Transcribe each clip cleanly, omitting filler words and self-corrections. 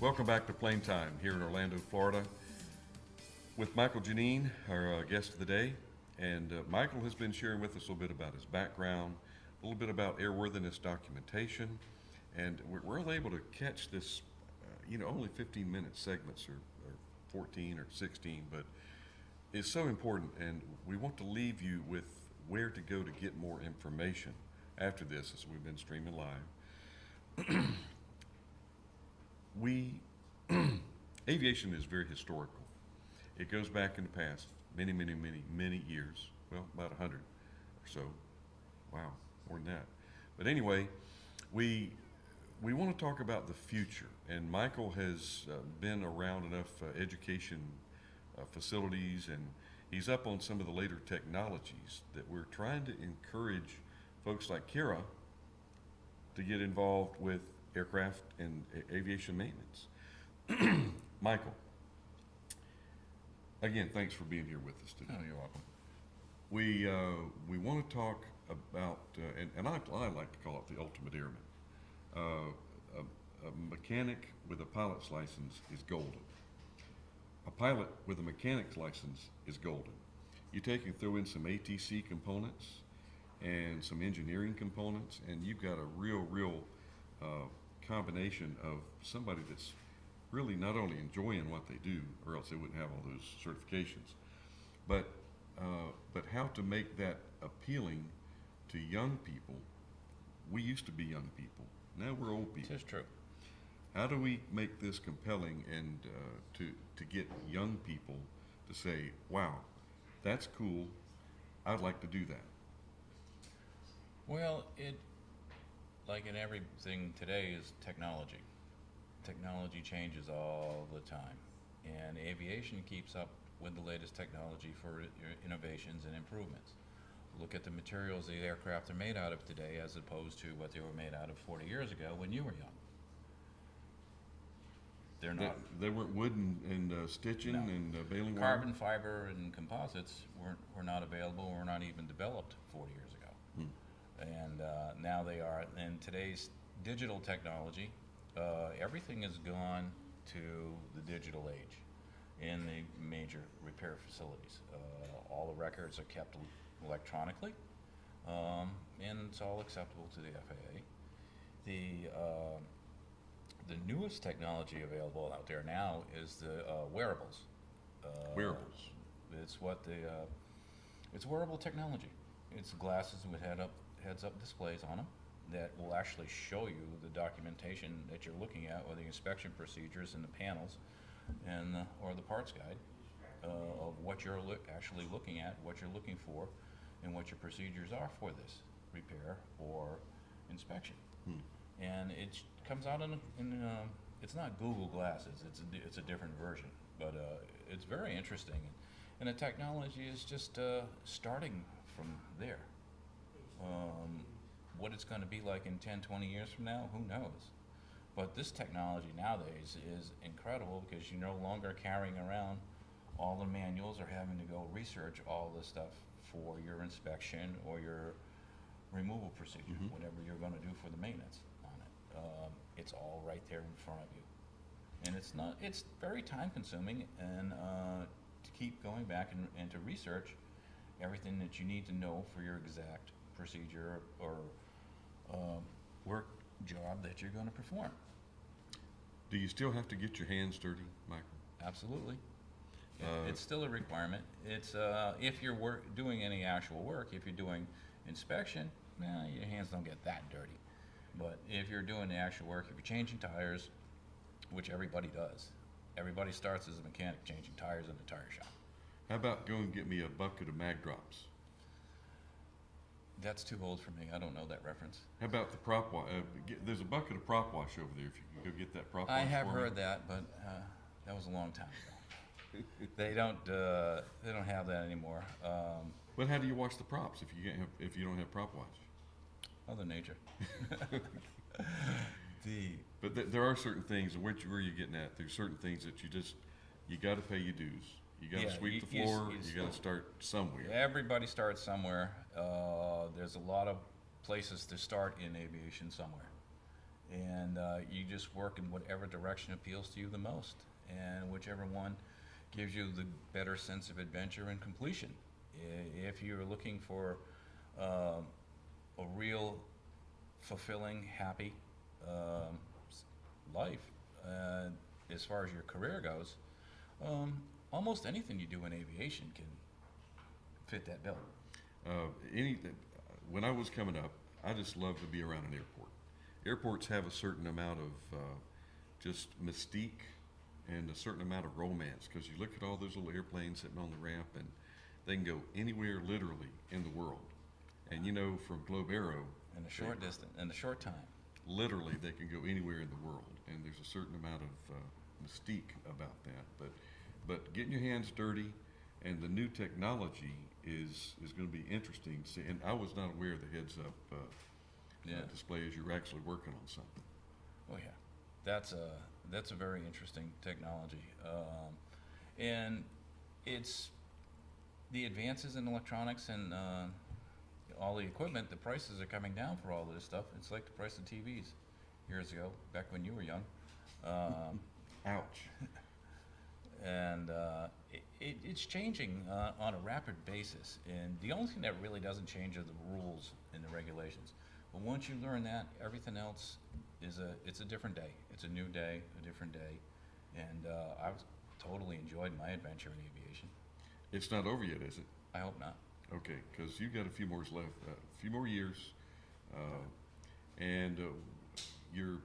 Welcome back to Plane Time here in Orlando, Florida, with Michael Jannine, our guest of the day. And Michael has been sharing with us a little bit about his background, a little bit about airworthiness documentation, and we're all able to catch this, only 15-minute segments or 14 or 16, but it's so important, and we want to leave you with where to go to get more information after this, as we've been streaming live. Aviation is very historical. It goes back in the past, many, many, many, many years. Well, about 100 or so. Wow, more than that. But anyway, we want to talk about the future. And Michael has been around enough education facilities, and he's up on some of the later technologies that we're trying to encourage folks like Kira to get involved with aircraft and aviation maintenance. Michael, again, thanks for being here with us today. Oh, you're welcome. We want to talk about, and I like to call it the ultimate airman. A mechanic with a pilot's license is golden. A pilot with a mechanic's license is golden. You take and throw in some ATC components and some engineering components, and you've got a real combination of somebody that's really not only enjoying what they do, or else they wouldn't have all those certifications, but how to make that appealing to young people. We used to be young people. Now we're old people. It is true. How do we make this compelling and to get young people to say, wow, that's cool, I'd like to do that? Well, like in everything today, is technology. Technology changes all the time, and aviation keeps up with the latest technology for innovations and improvements. Look at the materials the aircraft are made out of today as opposed to what they were made out of 40 years ago when you were young. They're not. They weren't wood and stitching No. and baling wire? Carbon fiber and composites were not available, or not even developed 40 years ago. And now they are. In today's digital technology, everything has gone to the digital age in the major repair facilities. All the records are kept electronically, and it's all acceptable to the FAA. The newest technology available out there now is the wearables. Wearables. It's it's wearable technology. It's glasses with heads-up displays on them that will actually show you the documentation that you're looking at, or the inspection procedures and the panels, and or the parts guide of what you're actually looking at, what you're looking for, and what your procedures are for this repair or inspection. And it comes out in it's not Google Glasses. It's a different version, but it's very interesting, and the technology is just starting from there. What it's going to be like in 10, 20 years from now, who knows? But this technology nowadays is incredible, because you're no longer carrying around all the manuals or having to go research all the stuff for your inspection or your removal procedure, whatever you're going to do for the maintenance on it. It's all right there in front of you. And it's very time consuming, and to keep going back and to research everything that you need to know for your exact procedure or work job that you're going to perform. Do you still have to get your hands dirty, Michael? Absolutely. It's still a requirement. It's if you're doing any actual work, if you're doing inspection, your hands don't get that dirty. But if you're doing the actual work, if you're changing tires, which everybody does, everybody starts as a mechanic changing tires in the tire shop. How about go and get me a bucket of mag drops? That's too old for me. I don't know that reference. How about the prop wash? There's a bucket of prop wash over there. If you can go get that prop wash. I have for me. heard that, but that was a long time ago. They don't have that anymore. But how do you wash the props if you don't have prop wash? Mother Nature. But there are certain things, where you're getting at. There's certain things that you got to pay your dues. You got to sweep the floor. You got to start somewhere. Everybody starts somewhere. There's a lot of places to start in aviation somewhere, and you just work in whatever direction appeals to you the most, and whichever one gives you the better sense of adventure and completion. If you're looking for a real fulfilling, happy life, as far as your career goes, almost anything you do in aviation can fit that bill. When I was coming up, I just loved to be around an airport. Airports have a certain amount of just mystique and a certain amount of romance, because you look at all those little airplanes sitting on the ramp, and they can go anywhere literally in the world. And you know, from Globe Aero, In a short distance, in a short time. literally they can go anywhere in the world, and there's a certain amount of mystique about that. But getting your hands dirty, and the new technology is going to be interesting to see. And I was not aware of the heads-up display as you were actually working on something. Oh yeah, that's a very interesting technology, and it's the advances in electronics and all the equipment. The prices are coming down for all of this stuff. It's like the price of TVs years ago, back when you were young. Ouch. And it's changing on a rapid basis. And the only thing that really doesn't change are the rules and the regulations. But once you learn that, everything else it's a different day. It's a new day, a different day. And I've totally enjoyed my adventure in aviation. It's not over yet, is it? I hope not. Okay, because you've got a few more left, a few more years, and you're.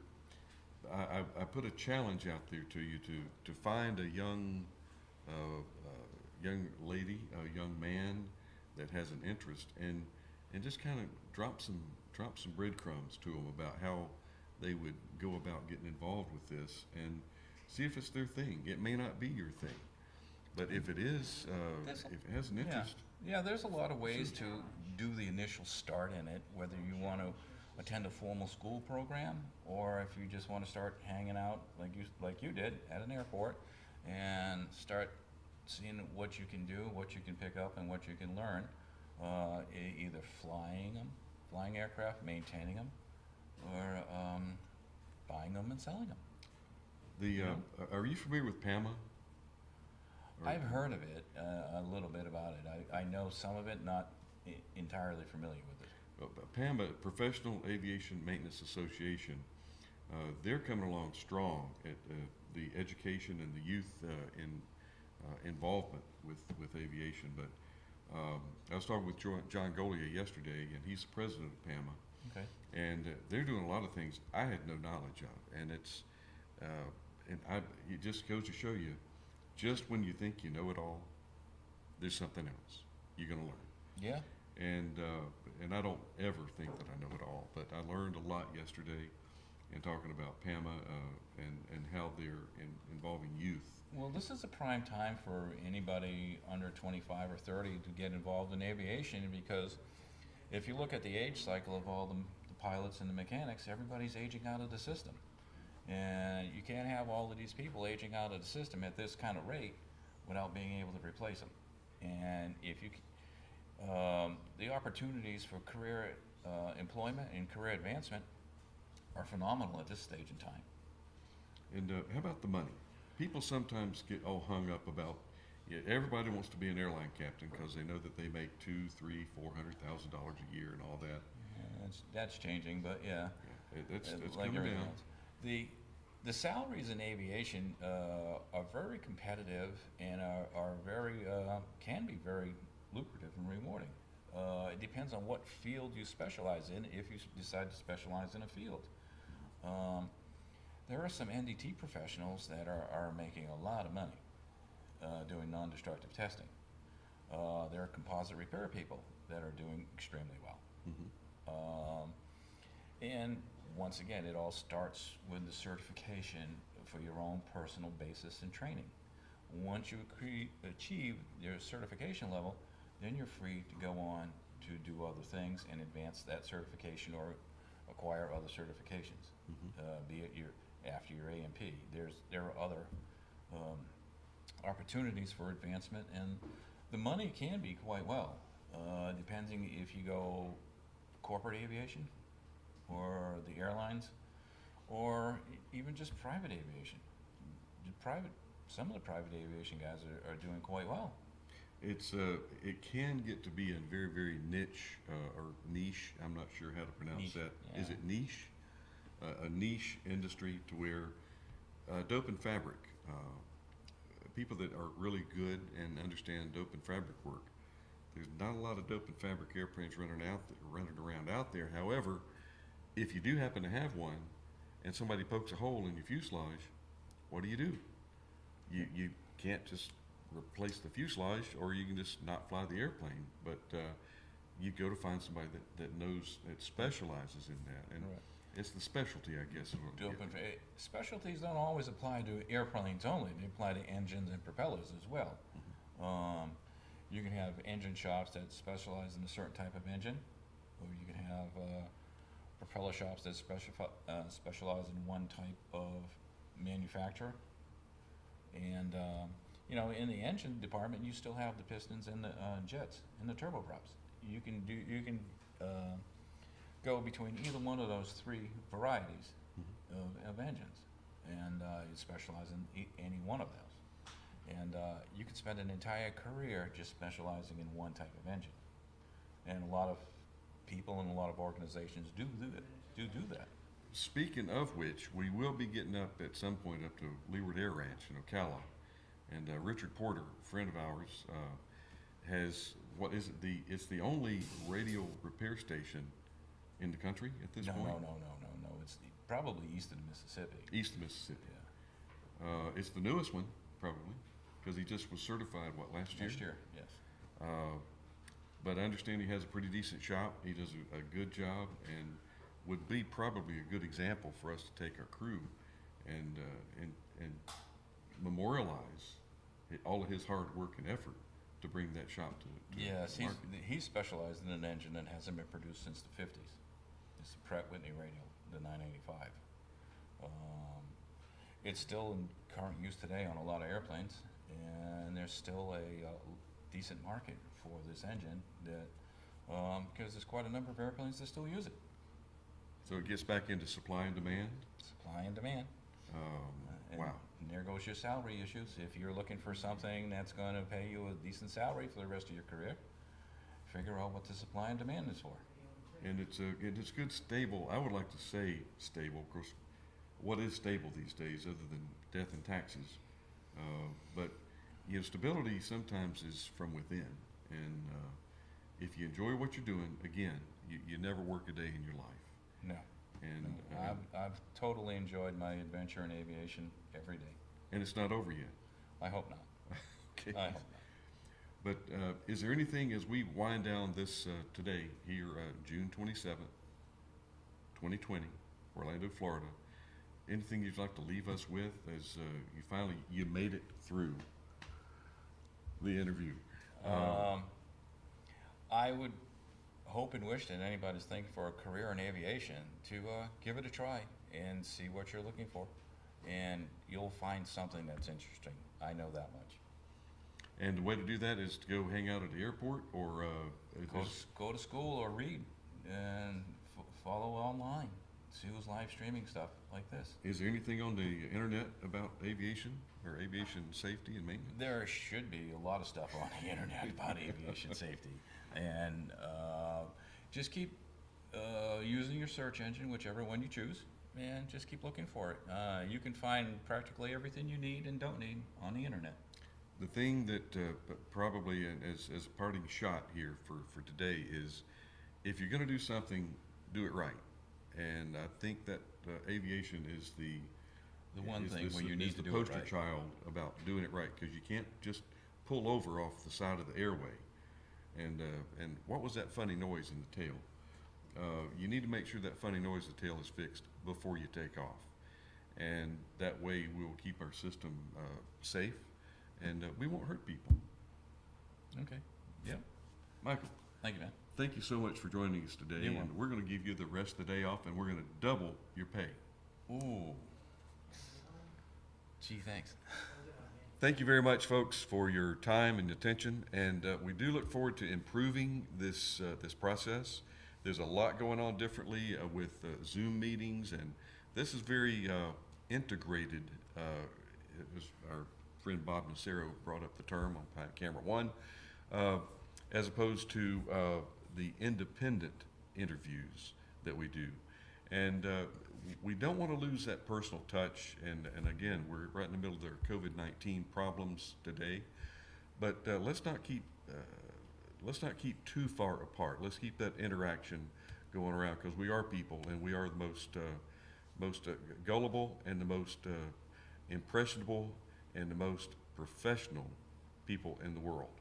I put a challenge out there to you to find a young lady, a young man that has an interest, and just kind of drop some breadcrumbs to them about how they would go about getting involved with this, and see if it's their thing. It may not be your thing, but if it is, if it has an interest. Yeah, there's a lot of ways to do the initial start in it, whether you want to attend a formal school program, or if you just want to start hanging out like you did at an airport and start seeing what you can do, what you can pick up, and what you can learn, either flying aircraft, maintaining them, or buying them and selling them. Are you familiar with PAMA? I've heard of it, a little bit about it. I know some of it, not entirely familiar with it. PAMA, Professional Aviation Maintenance Association, they're coming along strong at the education and the youth involvement with aviation. But I was talking with John Golia yesterday, and he's the president of PAMA. Okay. And they're doing a lot of things I had no knowledge of, and it just goes to show you, just when you think you know it all, there's something else you're going to learn. Yeah. And I don't ever think that I know it all, but I learned a lot yesterday in talking about PAMA and how they're involving youth. Well, this is a prime time for anybody under 25 or 30 to get involved in aviation, because if you look at the age cycle of all the pilots and the mechanics, everybody's aging out of the system. And you can't have all of these people aging out of the system at this kind of rate without being able to replace them. And if you the opportunities for career employment and career advancement are phenomenal at this stage in time. And how about the money? People sometimes get all hung up about. Everybody wants to be an airline captain because they know that they make $200,000, $300,000, $400,000 a year and all that. Yeah, that's changing, but yeah, it's like coming everything down. else. The salaries in aviation are very competitive and are very can be very lucrative and rewarding. It depends on what field you specialize in, if you decide to specialize in a field. There are some NDT professionals that are making a lot of money doing non-destructive testing. There are composite repair people that are doing extremely well. Mm-hmm. And once again, it all starts with the certification for your own personal basis and training. Once you achieve your certification level, then you're free to go on to do other things and advance that certification or acquire other certifications, be it after your A&P. There are other opportunities for advancement, and the money can be quite well, depending if you go corporate aviation or the airlines, or even just private aviation. Some of the private aviation guys are doing quite well. It can get to be a very, very niche or niche. I'm not sure how to pronounce Niche, that. yeah. Is it niche? A niche industry to where dope and fabric, people that are really good and understand dope and fabric work. There's not a lot of dope and fabric airplanes running around out there. However, if you do happen to have one, and somebody pokes a hole in your fuselage, what do? You can't just replace the fuselage, or you can just not fly the airplane. But you go to find somebody that knows, that specializes in that, and Right. it's the specialty, I guess. Is what we get. Specialties don't always apply to airplanes only. They apply to engines and propellers as well. You can have engine shops that specialize in a certain type of engine, or you can have propeller shops that specialize in one type of manufacturer. And in the engine department, you still have the pistons and the jets and the turboprops. You can go between either one of those three varieties of engines, and you specialize in any one of those. And you can spend an entire career just specializing in one type of engine. And a lot of people and a lot of organizations do that. Speaking of which, we will be getting up at some point up to Leeward Air Ranch in Ocala, and Richard Porter, a friend of ours, has it's the only radio repair station in the country at this point. No. It's probably east of the Mississippi. East of Mississippi. Yeah. It's the newest one, probably, because he just was certified, last year? Next year, yes. But I understand he has a pretty decent shop. He does a good job, and would be probably a good example for us to take our crew and memorialize all of his hard work and effort to bring that shop to Yes, market. he's specialized in an engine that hasn't been produced since the 50s. It's the Pratt Whitney Radial, the 985. It's still in current use today on a lot of airplanes, and there's still a decent market for this engine that because there's quite a number of airplanes that still use it. So it gets back into supply and demand. Supply and demand. And Wow. And there goes your salary issues. If you're looking for something that's going to pay you a decent salary for the rest of your career, figure out what the supply and demand is for. And it's good, stable. I would like to say stable. Of course, what is stable these days other than death and taxes? But stability sometimes is from within. And if you enjoy what you're doing, again, you never work a day in your life. No. And I've totally enjoyed my adventure in aviation every day. and it's not over yet. I hope not. Okay. I hope not. But is there anything as we wind down this today here, June 27th, 2020, Orlando, Florida? Anything you'd like to leave us with as you made it through the interview? I would hope and wish that anybody's thinking for a career in aviation to give it a try and see what you're looking for, and you'll find something that's interesting. I know that much. And the way to do that is to go hang out at the airport, or Go to school or read and follow online. See who's live streaming stuff like this. is there anything on the internet about aviation or aviation safety and maintenance? There should be a lot of stuff on the internet about aviation safety, and just keep using your search engine, whichever one you choose, and just keep looking for it. You can find practically everything you need and don't need on the internet. The thing that probably, as a parting shot here for today, is if you're going to do something, do it right. And I think that aviation is the one thing where you need to do it poster right. child about doing it right, because you can't just pull over off the side of the airway. And what was that funny noise in the tail? You need to make sure that funny noise in the tail is fixed before you take off, and that way we'll keep our system safe, and we won't hurt people. Okay. Yep. Michael, Thank you, man. thank you so much for joining us today. You're And welcome. we're going to give you the rest of the day off, and we're going to double your pay. Ooh. Gee, thanks. Thank you very much, folks, for your time and attention. And we do look forward to improving this process. There's a lot going on differently with Zoom meetings and this is very integrated. It was our friend Bob Nacero brought up the term on camera one, as opposed to the independent interviews that we do. And we don't want to lose that personal touch. And again, we're right in the middle of their COVID-19 problems today. But let's not keep too far apart. Let's keep that interaction going around, because we are people, and we are the most gullible and the most impressionable and the most professional people in the world.